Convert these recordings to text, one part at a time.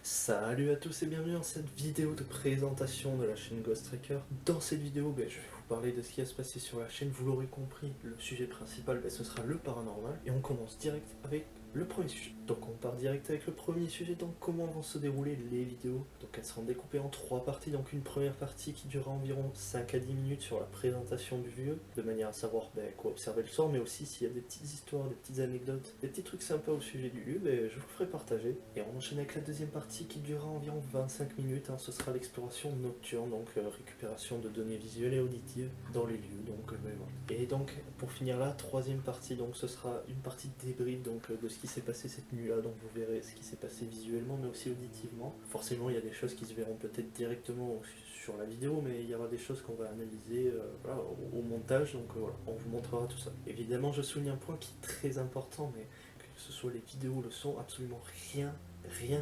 Salut à tous et bienvenue dans cette vidéo de présentation de la chaîne Ghost Tracker. Dans cette vidéo, je vais vous parler de ce qui va se passer sur la chaîne. Vous l'aurez compris, le sujet principal, ce sera le paranormal. Et on commence direct avec le premier sujet. Donc on part direct avec le premier sujet, donc comment vont se dérouler les vidéos. Donc elles seront découpées en 3 parties, donc une première partie qui durera environ 5 à 10 minutes sur la présentation du lieu, de manière à savoir quoi observer le soir, mais aussi s'il y a des petites histoires, des petites anecdotes, des petits trucs sympas au sujet du lieu, je vous le ferai partager. Et on enchaîne avec la deuxième partie qui durera environ 25 minutes, ce sera l'exploration nocturne, donc récupération de données visuelles et auditives dans les lieux. Voilà. Et donc pour finir la troisième partie, donc ce sera une partie débrief de ce qui s'est passé cette nuit-là, donc vous verrez ce qui s'est passé visuellement mais aussi auditivement. Forcément il y a des choses qui se verront peut-être directement sur la vidéo, mais il y aura des choses qu'on va analyser au montage, donc voilà, on vous montrera tout ça. Évidemment je souligne un point qui est très important, mais que ce soit les vidéos, le son, absolument rien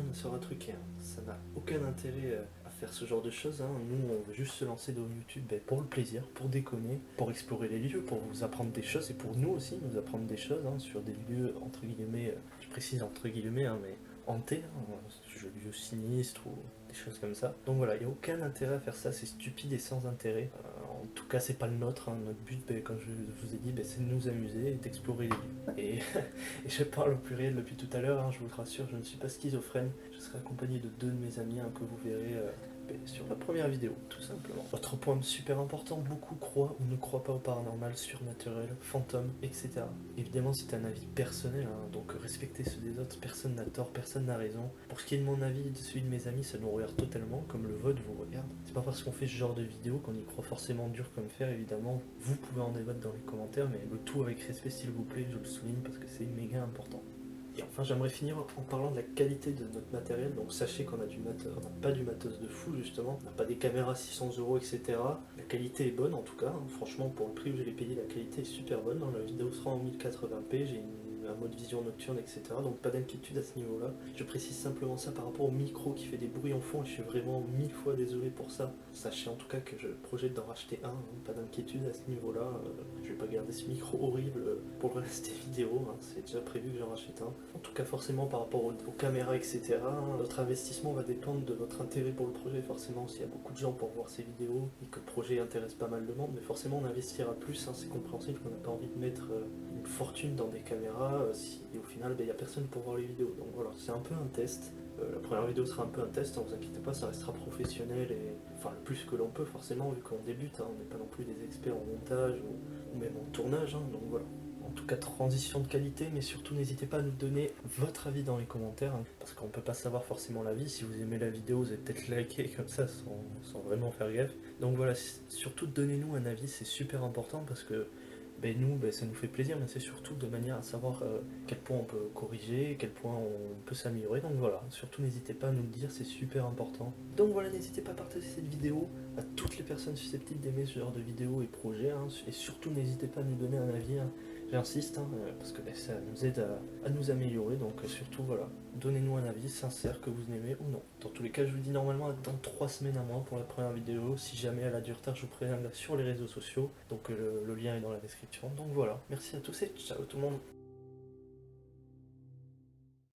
ne sera truqué. Ça n'a aucun intérêt à faire ce genre de choses. Nous, on veut juste se lancer dans YouTube pour le plaisir, pour déconner, pour explorer les lieux, pour vous apprendre des choses et pour nous aussi nous apprendre des choses sur des lieux entre guillemets, je précise entre guillemets, mais hantés, lieux sinistres ou des choses comme ça. Donc voilà, il n'y a aucun intérêt à faire ça, c'est stupide et sans intérêt. En tout cas, c'est pas le nôtre. Notre but, comme je vous ai dit, c'est de nous amuser et d'explorer les lieux. Et je parle au pluriel depuis tout à l'heure, je vous le rassure, je ne suis pas schizophrène. Je serai accompagné de 2 de mes amis que vous verrez sur la première vidéo, tout simplement. Autre point super important, beaucoup croient ou ne croient pas au paranormal, surnaturel, fantôme, etc. Évidemment, c'est un avis personnel, donc respectez ceux des autres, personne n'a tort, personne n'a raison. Pour ce qui est de mon avis et de celui de mes amis, ça nous regarde totalement, comme le vôtre vous regarde. C'est pas parce qu'on fait ce genre de vidéo qu'on y croit forcément dur comme fer, évidemment. Vous pouvez en débattre dans les commentaires, mais le tout avec respect s'il vous plaît, je le souligne parce que c'est méga important. Et enfin, j'aimerais finir en parlant de la qualité de notre matériel. Donc sachez qu'on a on n'a pas du matos de fou justement, on n'a pas des caméras 600 €, etc. La qualité est bonne en tout cas, franchement pour le prix où je l'ai payé, la qualité est super bonne. La vidéo sera en 1080p, j'ai un mode vision nocturne, etc. Donc pas d'inquiétude à ce niveau-là. Je précise simplement ça par rapport au micro qui fait des bruits en fond et je suis vraiment 1000 fois désolé pour ça. Sachez en tout cas que je projette d'en racheter un, pas d'inquiétude à ce niveau-là. Je vais pas garder ce micro horrible pour le reste des vidéos, c'est déjà prévu que j'en rachète un. En tout cas forcément par rapport aux caméras, etc. Notre investissement va dépendre de votre intérêt pour le projet. Forcément s'il y a beaucoup de gens pour voir ces vidéos et que le projet intéresse pas mal de monde, mais forcément on investira plus, c'est compréhensible qu'on n'a pas envie de mettre une fortune dans des caméras si au final il n'y a personne pour voir les vidéos. Donc voilà, c'est un peu un test. La première vidéo sera un peu un test, ne vous inquiétez pas, ça restera professionnel et enfin le plus que l'on peut forcément vu qu'on débute, on n'est pas non plus des experts en montage ou même en tournage, donc voilà. En tout cas, transition de qualité, mais surtout n'hésitez pas à nous donner votre avis dans les commentaires, parce qu'on peut pas savoir forcément l'avis. Si vous aimez la vidéo, vous allez peut-être liker comme ça sans vraiment faire gaffe. Donc voilà, surtout donnez-nous un avis, c'est super important parce que nous, ça nous fait plaisir, mais c'est surtout de manière à savoir quel point on peut corriger, quel point on peut s'améliorer. Donc voilà, surtout n'hésitez pas à nous le dire, c'est super important. Donc voilà, n'hésitez pas à partager cette vidéo à toutes les personnes susceptibles d'aimer ce genre de vidéos et projets, et surtout n'hésitez pas à nous donner un avis, j'insiste, parce que ça nous aide à nous améliorer, donc surtout voilà, donnez-nous un avis sincère que vous aimez ou non. Dans tous les cas, je vous dis normalement dans 3 semaines à moi pour la première vidéo. Si jamais elle a du retard, je vous préviendrai sur les réseaux sociaux, donc le lien est dans la description. Donc voilà, merci à tous et ciao tout le monde.